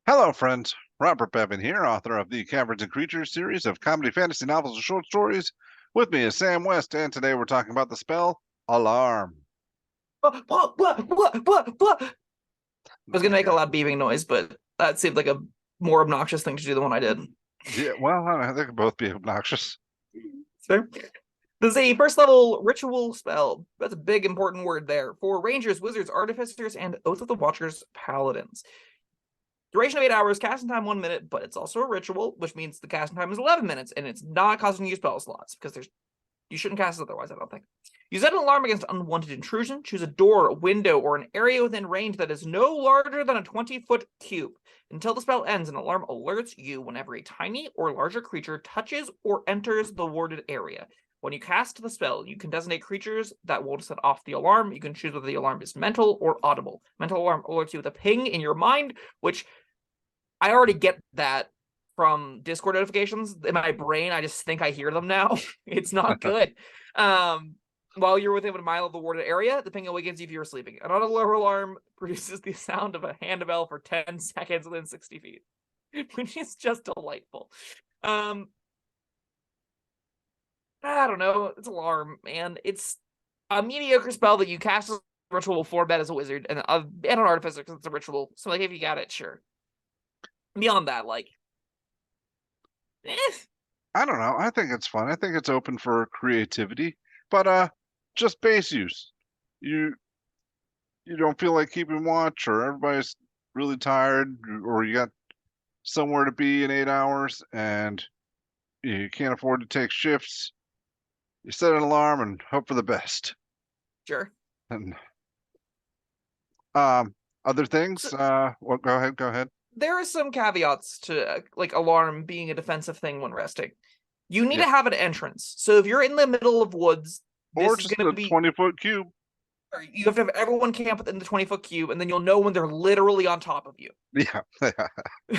Hello, friends. Robert Bevan here, author of the Caverns and Creatures series of comedy fantasy novels and short stories. With me is Sam West, and today we're talking about the spell Alarm. I was gonna make a loud beeping noise, but that seemed like a more obnoxious thing to do than what I did. Yeah, well, they could both be obnoxious. Fair. This is a first level ritual spell. That's a big important word there. For rangers, wizards, artificers, and Oath of the Watchers paladins. Duration of 8 hours, casting time 1 minute, but it's also a ritual, which means the casting time is 11 minutes, and it's not costing you spell slots because you shouldn't cast it otherwise, I don't think. You set an alarm against unwanted intrusion. Choose a door, a window, or an area within range that is no larger than a 20-foot cube. Until the spell ends, an alarm alerts you whenever a tiny or larger creature touches or enters the warded area. When you cast the spell, you can designate creatures that will set off the alarm. You can choose whether the alarm is mental or audible. Mental alarm alerts you with a ping in your mind, which I already get that from Discord notifications. In my brain, I just think I hear them now. It's not good. While you're within a mile of the warded area, the ping awakens you if you're sleeping. An auto alarm produces the sound of a handbell for 10 seconds within 60 feet, which is just delightful. I don't know. It's alarm, man. It's a mediocre spell that you cast as a ritual for bed as a wizard and an artificer because it's a ritual. So, like, if you got it, sure. Beyond that, like, I don't know. I think it's fun. I think it's open for creativity, but just base use. You you don't feel like keeping watch, or everybody's really tired, or you got somewhere to be in 8 hours, and you can't afford to take shifts. You set an alarm and hope for the best. sure. And other things. So, Well, go ahead. there are some caveats to like alarm being a defensive thing when resting. You need Yeah, to have an entrance. So if you're in the middle of woods, or this is just going to a be 20-foot cube. you have to have everyone camp within the 20-foot cube, and then you'll know when they're literally on top of you. Yeah,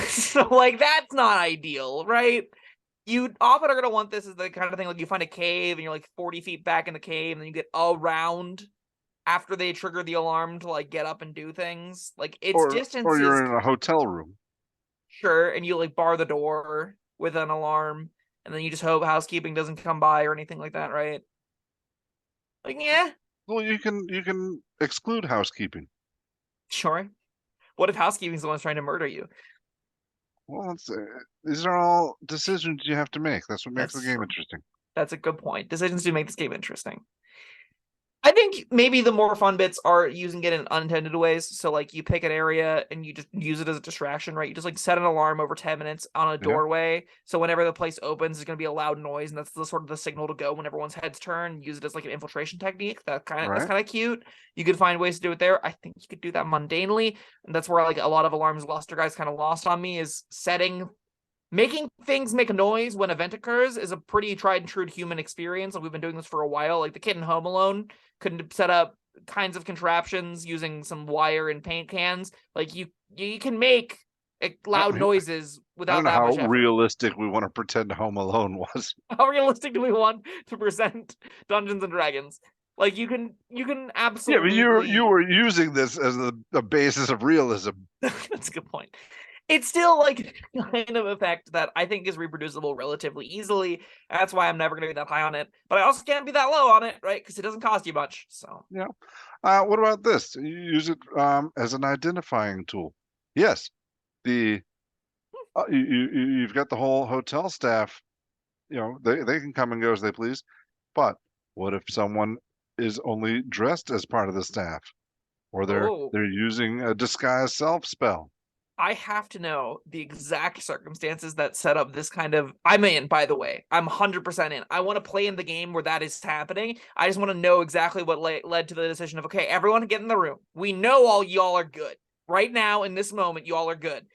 So like that's not ideal, right? You often are going to want this as the kind of thing like you find a cave and you're like 40 feet back in the cave, and then you get around after they trigger the alarm to like get up and do things. Like its or distance is you're in a hotel room. sure, and you like bar the door with an alarm, and then you just hope housekeeping doesn't come by or anything like that, right? Like, yeah, Well, you can exclude housekeeping. sure. What if housekeeping's the one's trying to murder you? Well, these are all decisions you have to make. That's what makes the That's game true. interesting. That's a good point. Decisions do make this game interesting. I think maybe the more fun bits are using it in unintended ways. So like you pick an area and you just use it as a distraction, right? You just like set an alarm over 10 minutes on a Yeah, doorway. So whenever the place opens, there's gonna be a loud noise, and that's the sort of the signal to go when everyone's heads turn. Use it as like an infiltration technique. That's right. kind of cute. You could find ways to do it there. I think you could do that mundanely. And that's where like a lot of alarms luster guys kind of lost on me is setting making things make a noise when an event occurs is a pretty tried and true human experience. Like we've been doing this for a while. Like the kid in Home Alone couldn't set up kinds of contraptions using some wire and paint cans. Like you can make I, loud noises I don't without know that how much effort. realistic we want to pretend Home Alone was. How realistic do we want to present Dungeons and Dragons? Like you can Yeah, but you absolutely were using this as the basis of realism. that's a good point. It's still like kind of effect that I think is reproducible relatively easily. That's why I'm never going to be that high on it. But I also can't be that low on it, right? Because it doesn't cost you much. So Yeah. What about this? You use it as an identifying tool. Yes, the you've got the whole hotel staff. They can come and go as they please. But what if someone is only dressed as part of the staff, or they're oh, they're using a disguise self spell? I have to know the exact circumstances that set up this kind of. I'm in, by the way. I'm 100% in. I want to play in the game where that is happening. I just want to know exactly what led to the decision of, okay, everyone get in the room. We know all y'all are good. Right now, in this moment, y'all are good.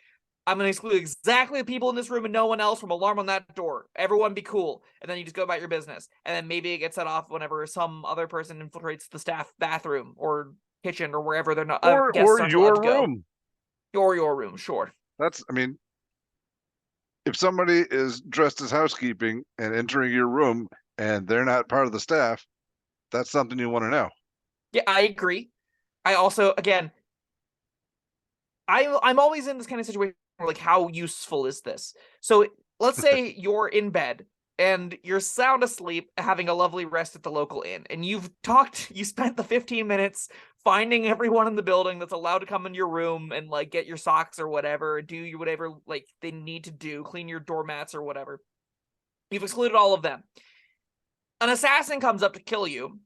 I'm going to exclude exactly the people in this room and no one else from alarm on that door. Everyone be cool. And then you just go about your business. And then maybe it gets set off whenever some other person infiltrates the staff bathroom or kitchen or wherever they're not Or guests aren't allowed your to go. room. Or your room, sure. I mean, if somebody is dressed as housekeeping and entering your room and they're not part of the staff, that's something you want to know. Yeah, I agree. I also, again, I'm always in this kind of situation where, like, how useful is this? So let's say you're in bed and you're sound asleep, having a lovely rest at the local inn, and you spent the 15 minutes finding everyone in the building that's allowed to come in your room and like get your socks or whatever, do whatever like they need to do, clean your doormats or whatever. You've excluded all of them. An assassin comes up to kill you.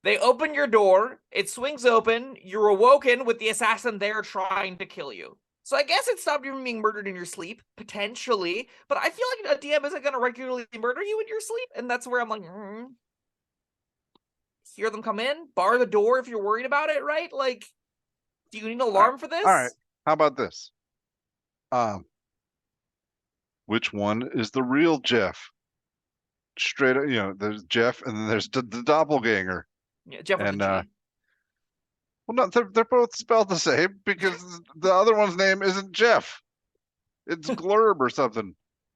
They open your door, it swings open, you're awoken with the assassin there trying to kill you. So I guess it stopped you from being murdered in your sleep, potentially, but I feel like a DM isn't going to regularly murder you in your sleep, and that's where I'm like, hear them come in, bar the door if you're worried about it, right? Like, do you need an alarm for this? All right. How about this? Which one is the real Jeff? Straight up, there's Jeff, and then there's the doppelganger. Yeah, Jeff with a G. Well, no, they're both spelled the same because the other one's name isn't Jeff. It's Glurb or something.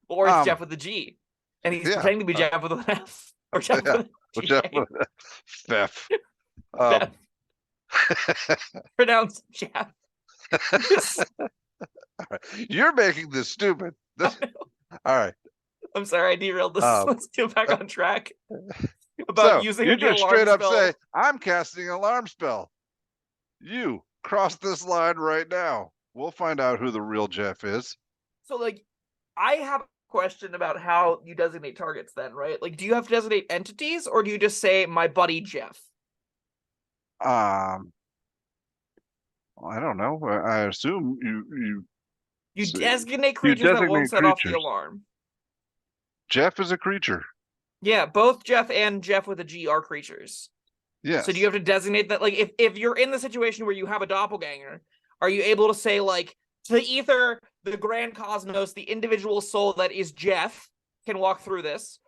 Or it's Jeff with a G. And he's pretending to be Jeff with an F. Or Jeff with a G. Jeff with Feff. Pronounced Jeff. You're making this stupid. All right. I'm sorry, I derailed this. Let's get back on track. About using you just straight up spell. say, I'm casting an alarm spell. You cross this line right now. We'll find out who the real Jeff is. So, like, I have a question about how you designate targets then, right? Like, do you have to designate entities, or do you just say, my buddy Jeff? I don't know. I assume you designate creatures that won't set off the alarm. Jeff is a creature. Yeah, both Jeff and Jeff with a G are creatures. Yes. So do you have to designate that? Like, if you're in the situation where you have a doppelganger, are you able to say, like, to the ether, the grand cosmos, the individual soul that is Jeff can walk through this?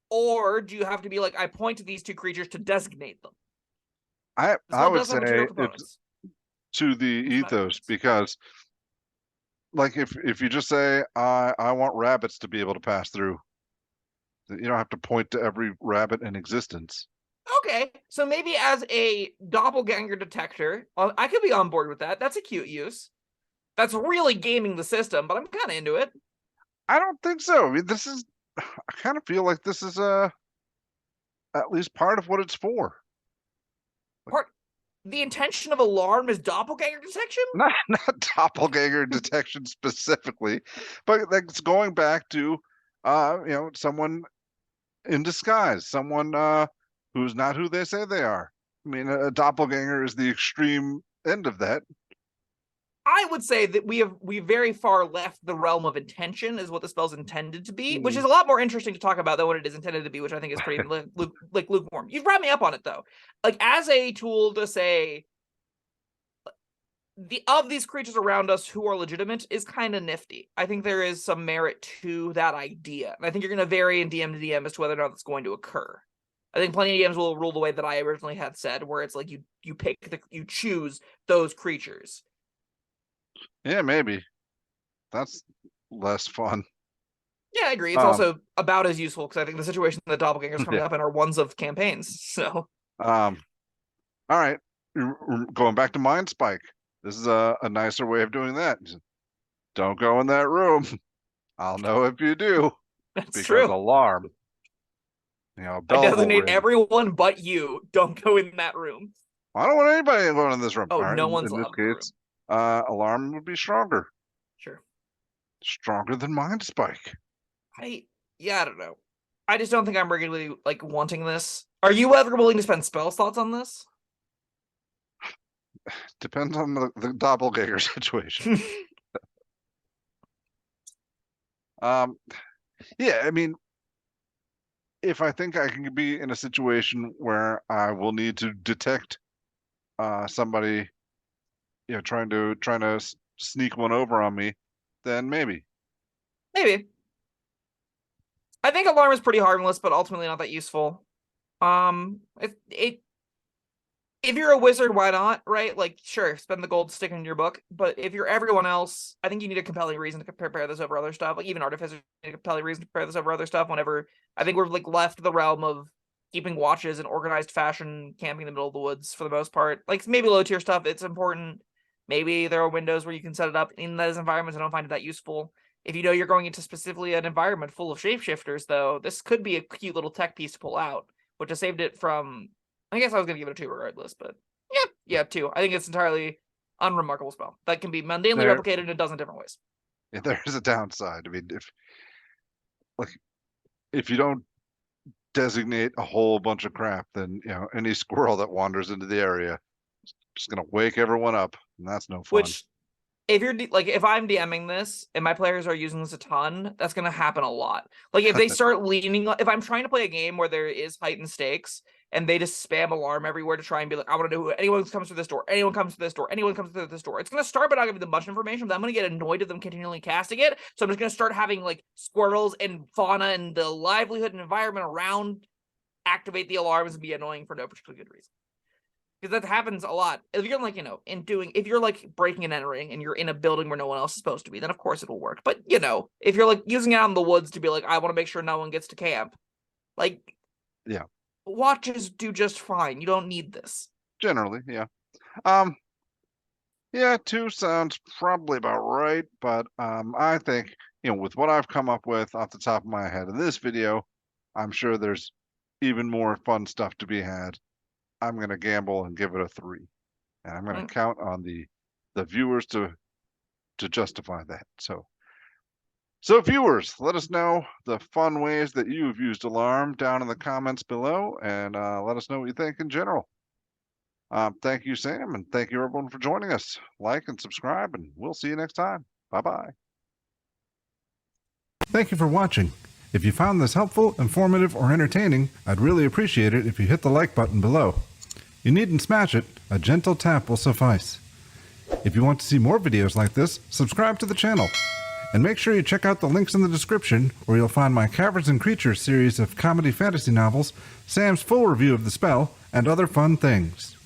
Or do you have to be like, I point to these two creatures to designate them? I would say it's to the ethos, because like if you just say I want rabbits to be able to pass through, you don't have to point to every rabbit in existence. Okay, so maybe as a doppelganger detector, I could be on board with that. That's a cute use. That's really gaming the system, but I'm kind of into it. I don't think so. I mean, I kind of feel like this is at least part of what it's for. The intention of alarm is doppelganger detection? Not doppelganger detection specifically, but that's going back to someone in disguise, someone who's not who they say they are. I mean, a doppelganger is the extreme end of that. I would say that we very far left the realm of intention is what the spell's intended to be, which is a lot more interesting to talk about than what it is intended to be, which I think is pretty like lukewarm. You've brought me up on it though. Like, as a tool to say of these creatures around us who are legitimate is kind of nifty. I think there is some merit to that idea. And I think you're going to vary in DM to DM as to whether or not that's going to occur. I think plenty of DMs will rule the way that I originally had said, where it's like you choose those creatures. Yeah, maybe. That's less fun. Yeah, I agree. It's also about as useful, because I think the situation that doppelgangers coming up in are ones of campaigns. So, all right, going back to Mind Spike. This is a nicer way of doing that. Don't go in that room. I'll know if you do. That's true. Alarm. I designate everyone but you. Don't go in that room. I don't want anybody going in this room. Oh, no one's allowed in this case. Alarm would be stronger. Sure. Stronger than Mind Spike. I don't know. I just don't think I'm regularly like wanting this. Are you ever willing to spend spell slots on this? Depends on the doppelganger situation. Yeah, I mean, if I think I can be in a situation where I will need to detect somebody, trying to sneak one over on me, then maybe. I think alarm is pretty harmless, but ultimately not that useful. If you're a wizard, why not, right? Like, sure, spend the gold, stick it in your book. But if you're everyone else, I think you need a compelling reason to prepare this over other stuff. Like, even artificers need a compelling reason to prepare this over other stuff. Whenever I think we're like left the realm of keeping watches in organized fashion, camping in the middle of the woods for the most part. Like, maybe low tier stuff, it's important. Maybe there are windows where you can set it up in those environments. I don't find it that useful. If you know you're going into specifically an environment full of shapeshifters, though, this could be a cute little tech piece to pull out, which has saved it from... I guess I was going to give it a 2 regardless, but yeah, 2. I think it's entirely unremarkable spell that can be mundanely replicated in a dozen different ways. Yeah, there's a downside. I mean, if you don't designate a whole bunch of crap, then any squirrel that wanders into the area is just gonna wake everyone up, and that's no fun. Which, if you're if I'm DMing this and my players are using this a ton, that's gonna happen a lot. Like if they start leaning, if I'm trying to play a game where there is heightened stakes and they just spam alarm everywhere to try and be like, I want to know who anyone comes through this door, anyone comes through this door, anyone comes through this door. It's gonna start by not giving them much information, but I'm gonna get annoyed at them continually casting it. So I'm just gonna start having like squirrels and fauna and the livelihood and environment around activate the alarms and be annoying for no particular good reason. Because that happens a lot. If you're like, if you're like breaking and entering and you're in a building where no one else is supposed to be, then of course it'll work. But if you're like using it out in the woods to be like, I want to make sure no one gets to camp, like, yeah, watches do just fine. You don't need this. Generally, yeah. Yeah, 2 sounds probably about right, but I think, with what I've come up with off the top of my head in this video, I'm sure there's even more fun stuff to be had. I'm going to gamble and give it a 3. And I'm going to count on the viewers to justify that. So viewers, let us know the fun ways that you've used Alarm down in the comments below, and let us know what you think in general. Thank you, Sam, and thank you everyone for joining us. Like and subscribe, and we'll see you next time. Bye-bye. Thank you for watching. If you found this helpful, informative, or entertaining, I'd really appreciate it if you hit the like button below. You needn't smash it, a gentle tap will suffice. If you want to see more videos like this, subscribe to the channel. And make sure you check out the links in the description, where you'll find my Caverns and Creatures series of comedy fantasy novels, Sam's full review of the spell, and other fun things.